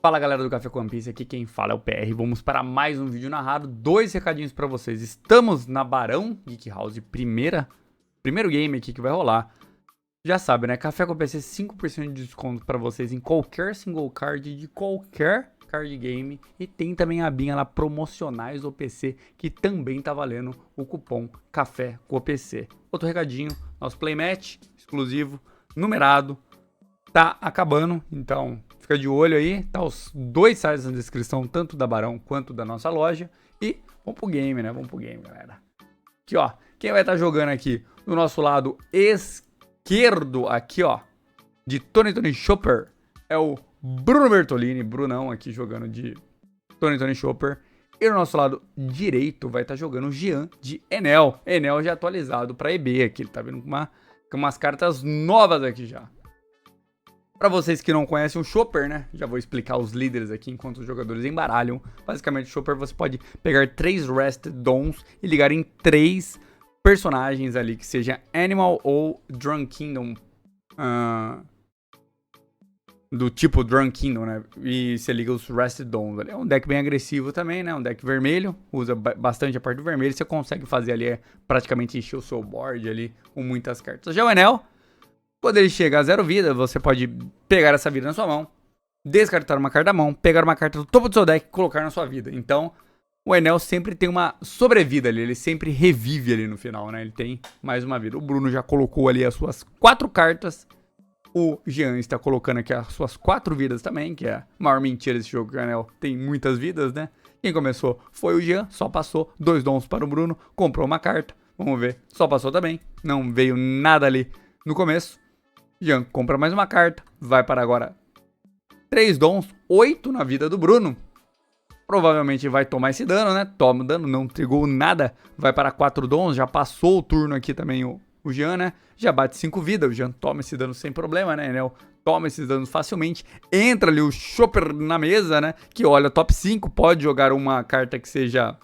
Fala galera do Café com One Piece, aqui quem fala é o PR. Vamos para mais um vídeo narrado, 2 recadinhos para vocês. Estamos na Barão Geek House, primeiro game aqui que vai rolar. Já sabe, né? Café com PC, 5% de desconto para vocês em qualquer single card de qualquer card game. E tem também a abinha lá, promocionais do PC, que também tá valendo o cupom Café com PC. Outro recadinho, nosso playmatch exclusivo, numerado, tá acabando, então fica de olho aí, tá os 2 sites na descrição, tanto da Barão quanto da nossa loja. E vamos pro game, né? Vamos pro game, galera. Aqui, ó, quem vai estar jogando aqui do nosso lado esquerdo, aqui, ó, de Tony Chopper, é o Bruno Bertolini, Brunão aqui jogando de Tony Chopper. E do nosso lado direito vai estar jogando o Jean de Enel. Enel já atualizado para EB aqui, ele tá vendo com umas cartas novas aqui já. Para vocês que não conhecem o Chopper, né? Já vou explicar os líderes aqui enquanto os jogadores embaralham. Basicamente, o Chopper você pode pegar 3 Rested Dons e ligar em 3 personagens ali, que seja Animal ou Drunk Kingdom. Do tipo Drunk Kingdom, né? E você liga os Rested Dons ali. É um deck bem agressivo também, né? Um deck vermelho. Usa bastante a parte do vermelho. Você consegue fazer ali, praticamente encher o seu board ali com muitas cartas. Já o Enel, quando ele chega a 0 vida, você pode pegar essa vida na sua mão, descartar uma carta da mão, pegar uma carta do topo do seu deck e colocar na sua vida. Então, o Enel sempre tem uma sobrevida ali, ele sempre revive ali no final, né? Ele tem mais uma vida. O Bruno já colocou ali as suas 4 cartas. O Jean está colocando aqui as suas 4 vidas também, que é a maior mentira desse jogo, que o Enel tem muitas vidas, né? Quem começou foi o Jean, só passou 2 dons para o Bruno, comprou uma carta, vamos ver, só passou também, não veio nada ali no começo. Jean compra mais uma carta, vai para agora 3 dons, 8 na vida do Bruno. Provavelmente vai tomar esse dano, né? Toma o dano, não trigou nada, vai para 4 dons, já passou o turno aqui também o Jean, né? Já bate 5 vidas, o Jean toma esse dano sem problema, né? Enel toma esses danos facilmente. Entra ali o Chopper na mesa, né? Que olha, top 5, pode jogar uma carta que seja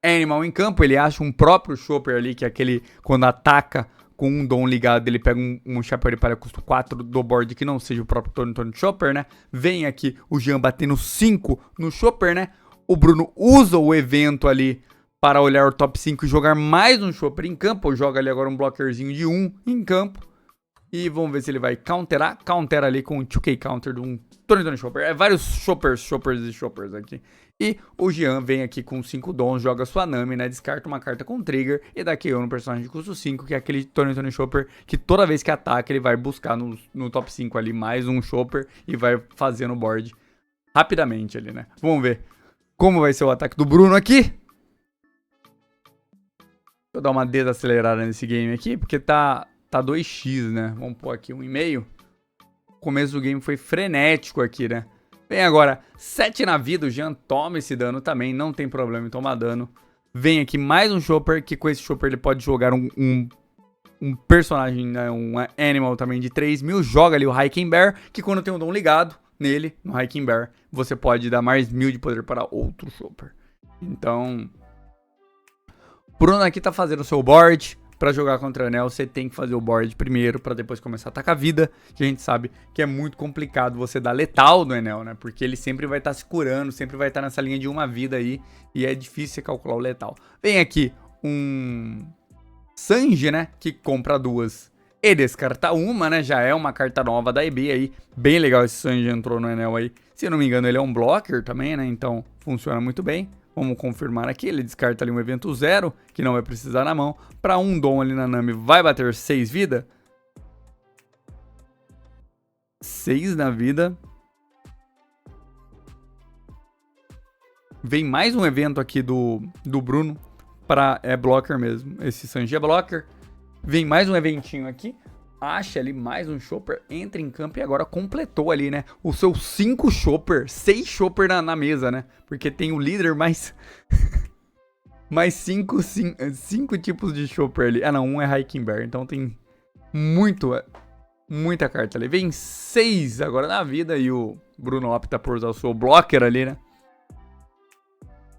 Animal em campo, ele acha um próprio Chopper ali, que é aquele quando ataca com um dom ligado, ele pega um chapéu de palha custo 4 do board que não seja o próprio Tony Chopper, né? Vem aqui o Jean batendo 5 no Chopper, né? O Bruno usa o evento ali para olhar o top 5 e jogar mais um Chopper em campo. Ou joga ali agora um blockerzinho de 1 em campo. E vamos ver se ele vai counterar. Countera ali com o 2K counter de um Tony Chopper. É vários Choppers aqui. E o Jean vem aqui com 5 dons, joga sua Nami, né? Descarta uma carta com trigger e dá KO no personagem de custo 5, que é aquele Tony Chopper que toda vez que ataca ele vai buscar no top 5 ali mais um Chopper e vai fazendo o board rapidamente ali, né? Vamos ver como vai ser o ataque do Bruno aqui. Deixa eu dar uma desacelerada nesse game aqui, porque tá 2x, né? Vamos pôr aqui 1,5. O começo do game foi frenético aqui, né? Vem agora 7 na vida, o Jean toma esse dano também, não tem problema em tomar dano. Vem aqui mais um Chopper, que com esse Chopper ele pode jogar um personagem, né, um Animal também de 3.000. Joga ali o Hiking Bear, que quando tem um dom ligado nele, no Hiking Bear, você pode dar mais 1.000 de poder para outro Chopper. Então, Bruno aqui tá fazendo o seu board. Pra jogar contra o Enel, você tem que fazer o board primeiro, pra depois começar a atacar a vida, que a gente sabe que é muito complicado você dar letal no Enel, né? Porque ele sempre vai estar se curando, sempre vai estar nessa linha de uma vida aí, e é difícil você calcular o letal. Vem aqui um Sanji, né? Que compra 2 e descarta uma, né? Já é uma carta nova da EB aí. Bem legal esse Sanji entrou no Enel aí. Se eu não me engano, ele é um blocker também, né? Então funciona muito bem. Vamos confirmar aqui, ele descarta ali um evento 0, que não vai precisar na mão. Para um dom ali na Nami, vai bater 6 vida. 6 na vida. Vem mais um evento aqui do Bruno. É blocker mesmo, esse Sanji é blocker. Vem mais um eventinho aqui. Acha ali mais um Chopper, entra em campo e agora completou ali, né? O seu 5 Chopper, 6 Chopper na mesa, né? Porque tem o líder mais... mais 5 tipos de Chopper ali. Ah não, um é Hiking Bear, então tem muita carta ali. Vem 6 agora na vida e o Bruno opta por usar o seu blocker ali, né?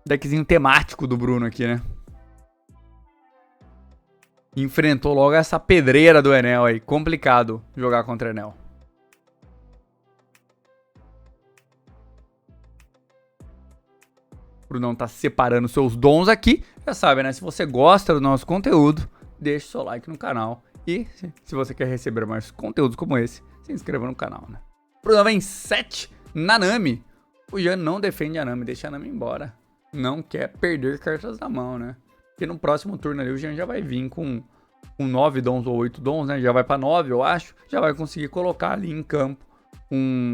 Deckzinho temático do Bruno aqui, né? Enfrentou logo essa pedreira do Enel aí. Complicado jogar contra o Enel. Brunão tá separando seus dons aqui. Já sabe, né? Se você gosta do nosso conteúdo, deixe seu like no canal. E se você quer receber mais conteúdos como esse, se inscreva no canal, né? Brunão vem 7 na Nami. O Jean não defende a Nami, deixa a Nami embora. Não quer perder cartas na mão, né? Porque no próximo turno ali o Jean já vai vir com 9 dons ou 8 dons, né? Já vai pra 9, eu acho. Já vai conseguir colocar ali em campo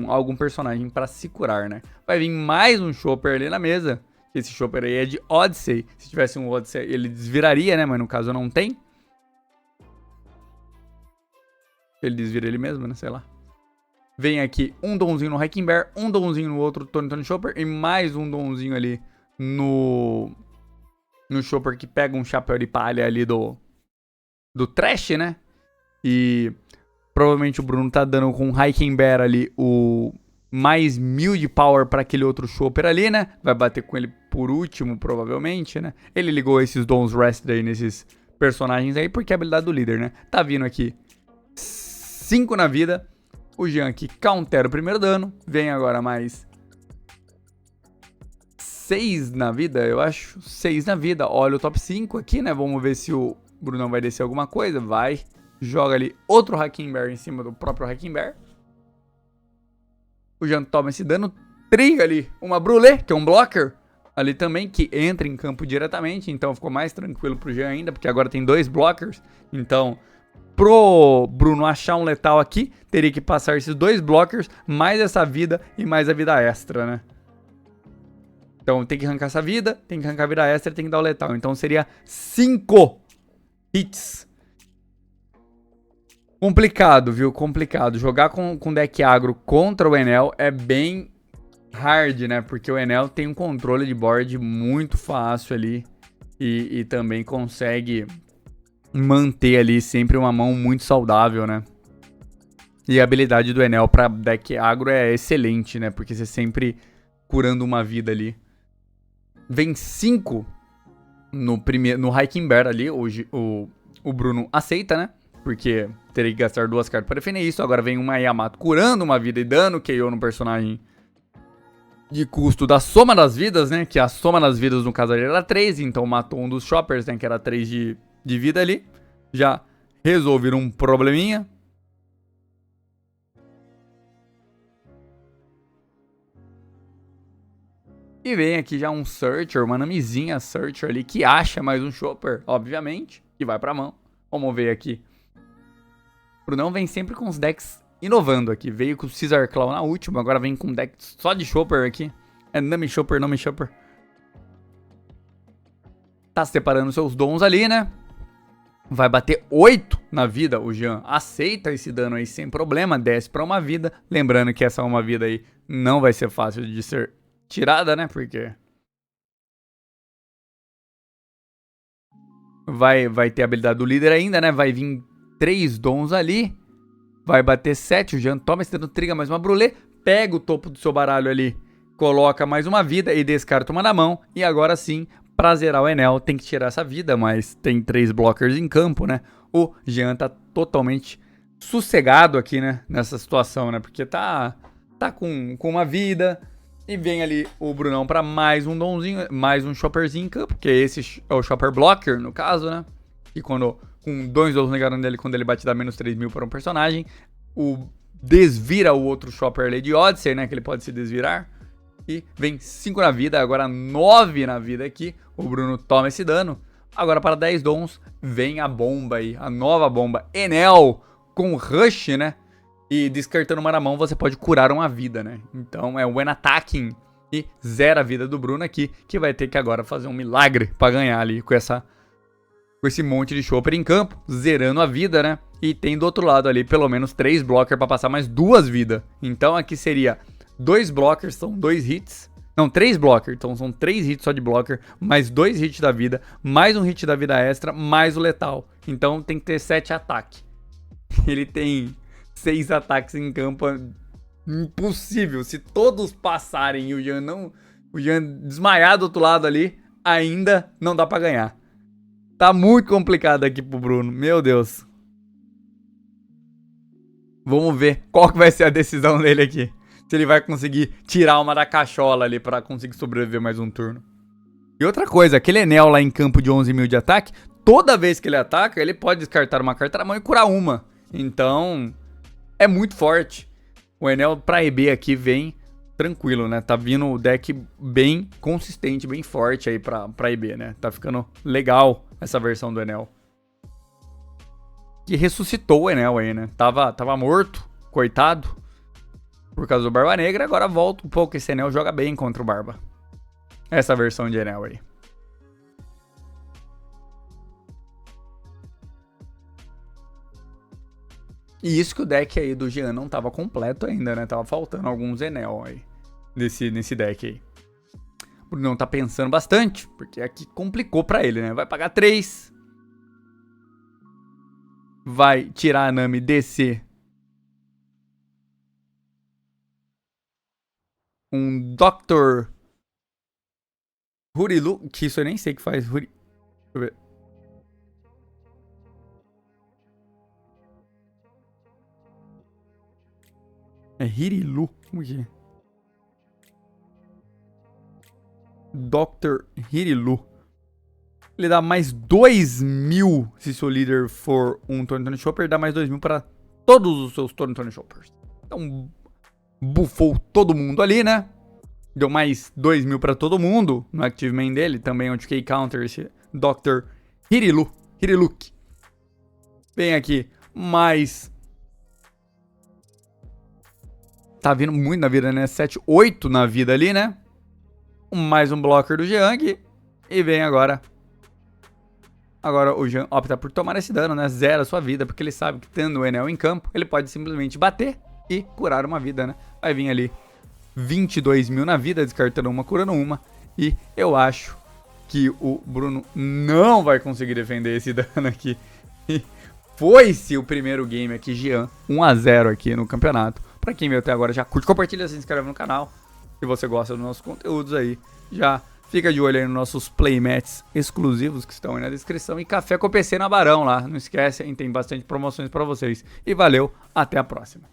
algum personagem pra se curar, né? Vai vir mais um Chopper ali na mesa. Esse Chopper aí é de Odyssey. Se tivesse um Odyssey, ele desviraria, né? Mas no caso não tem. Ele desvira ele mesmo, né? Sei lá. Vem aqui um donzinho no Hiking Bear, um donzinho no outro Tony Chopper e mais um donzinho ali no Chopper que pega um chapéu de palha ali do Trash, né? E provavelmente o Bruno tá dando com o Hiking Bear ali o mais 1000 de power pra aquele outro Chopper ali, né? Vai bater com ele por último, provavelmente, né? Ele ligou esses dons Rest aí nesses personagens aí porque é a habilidade do líder, né? Tá vindo aqui 5 na vida. O Jean aqui countera o primeiro dano. Vem agora mais 6 na vida, eu acho. 6 na vida. Olha o top 5 aqui, né? Vamos ver se o Brunão vai descer alguma coisa. Vai. Joga ali outro Hiking Bear em cima do próprio Hiking Bear. O Jean toma esse dano. Triga ali uma Brulé, que é um blocker. Ali também, que entra em campo diretamente. Então ficou mais tranquilo pro Jean ainda, porque agora tem 2 blockers. Então, pro Bruno achar um letal aqui, teria que passar esses 2 blockers, mais essa vida e mais a vida extra, né? Então tem que arrancar essa vida, tem que arrancar a vida extra e tem que dar o letal. Então seria 5 hits. Complicado, viu? Complicado. Jogar com deck agro contra o Enel é bem hard, né? Porque o Enel tem um controle de board muito fácil ali. E também consegue manter ali sempre uma mão muito saudável, né? E a habilidade do Enel pra deck agro é excelente, né? Porque você sempre curando uma vida ali. Vem 5 no Hiking Bear ali. O Bruno aceita, né? Porque teria que gastar 2 cartas para defender isso. Agora vem uma Yamato curando uma vida e dando KO no personagem de custo da soma das vidas, né? Que a soma das vidas no caso ali era 3. Então matou um dos Choppers, né? Que era 3 de vida ali. Já resolveram um probleminha. E vem aqui já um Searcher, uma Namizinha Searcher ali, que acha mais um Chopper, obviamente, que vai pra mão. Vamos ver aqui. O Brunão vem sempre com os decks inovando aqui. Veio com o Caesar Claw na última, agora vem com um deck só de Chopper aqui. É Nami Chopper, Nami Chopper. Tá separando seus dons ali, né? Vai bater 8 na vida, o Jean aceita esse dano aí sem problema, desce pra uma vida. Lembrando que essa uma vida aí não vai ser fácil de ser tirada, né? Porque vai ter a habilidade do líder ainda, né? Vai vir 3 dons ali. Vai bater 7, o Jean toma esse dano, triga mais uma Brulé. Pega o topo do seu baralho ali, coloca mais uma vida e descarta uma na mão. E agora sim, pra zerar o Enel, tem que tirar essa vida, mas tem 3 blockers em campo, né? O Jean tá totalmente sossegado aqui, né? Nessa situação, né? Porque tá com uma vida. E vem ali o Brunão pra mais um donzinho, mais um Chopperzinho em campo. Que esse é o Chopper Blocker, no caso, né? E quando, com 2 dons negados dele, quando ele bate dá menos 3.000 para um personagem, desvira o outro Chopper ali de Odyssey, né? Que ele pode se desvirar. E vem 5 na vida, agora 9 na vida aqui. O Bruno toma esse dano. Agora para 10 dons, vem a bomba aí, a nova bomba Enel com Rush, né? E descartando uma na mão, você pode curar uma vida, né? Então é o When Attacking e zera a vida do Bruno aqui, que vai ter que agora fazer um milagre para ganhar ali com esse monte de Chopper em campo, zerando a vida, né? E tem do outro lado ali pelo menos 3 blockers para passar mais 2 vidas. Então aqui seria 2 blockers, são 2 hits. Não, 3 blockers, então são 3 hits só de blocker, mais 2 hits da vida, mais um hit da vida extra, mais o letal. Então tem que ter 7 ataques. Ele tem 6 ataques em campo, impossível. Se todos passarem e o Jean desmaiar do outro lado ali, ainda não dá pra ganhar. Tá muito complicado aqui pro Bruno, meu Deus. Vamos ver qual que vai ser a decisão dele aqui. Se ele vai conseguir tirar uma da cachola ali pra conseguir sobreviver mais um turno. E outra coisa, aquele Enel lá em campo de 11 mil de ataque, toda vez que ele ataca, ele pode descartar uma carta na mão e curar uma. Então, é muito forte. O Enel pra EB aqui vem tranquilo, né? Tá vindo o deck bem consistente, bem forte aí pra EB, né? Tá ficando legal essa versão do Enel. Que ressuscitou o Enel aí, né? Tava morto, coitado, por causa do Barba Negra. Agora volta um pouco, esse Enel joga bem contra o Barba. Essa versão de Enel aí. E isso que o deck aí do Jean não tava completo ainda, né? Tava faltando alguns Enel aí. Nesse deck aí. O Brunão tá pensando bastante, porque aqui complicou pra ele, né? Vai pagar 3. Vai tirar a Nami, descer. Um Dr. Hurilu, que isso eu nem sei que faz. Deixa eu ver. É Hirilu? Como que é? Dr. Hirilu. Ele dá mais 2.000 se seu líder for um Torn Shopper. Dá mais 2.000 para todos os seus Torn Shoppers. Então, buffou todo mundo ali, né? Deu mais 2.000 para todo mundo no Active Main dele. Também onde que counter esse Dr. Hiriluk. Vem aqui, mais... Tá vindo muito na vida, né? 7, 8 na vida ali, né? Mais um blocker do Jeang. E vem agora. Agora o Jean opta por tomar esse dano, né? Zera a sua vida, porque ele sabe que tendo o Enel em campo, ele pode simplesmente bater e curar uma vida, né? Vai vir ali 22.000 na vida, descartando uma, curando uma. E eu acho que o Bruno não vai conseguir defender esse dano aqui. E foi-se o primeiro game aqui, Jean. 1 a 0 aqui no campeonato. Pra quem veio até agora, já curte, compartilha, se inscreve no canal. Se você gosta dos nossos conteúdos aí, já fica de olho aí nos nossos playmats exclusivos que estão aí na descrição. E café com PC na Barão lá. Não esquece, hein? Tem bastante promoções pra vocês. E valeu, até a próxima.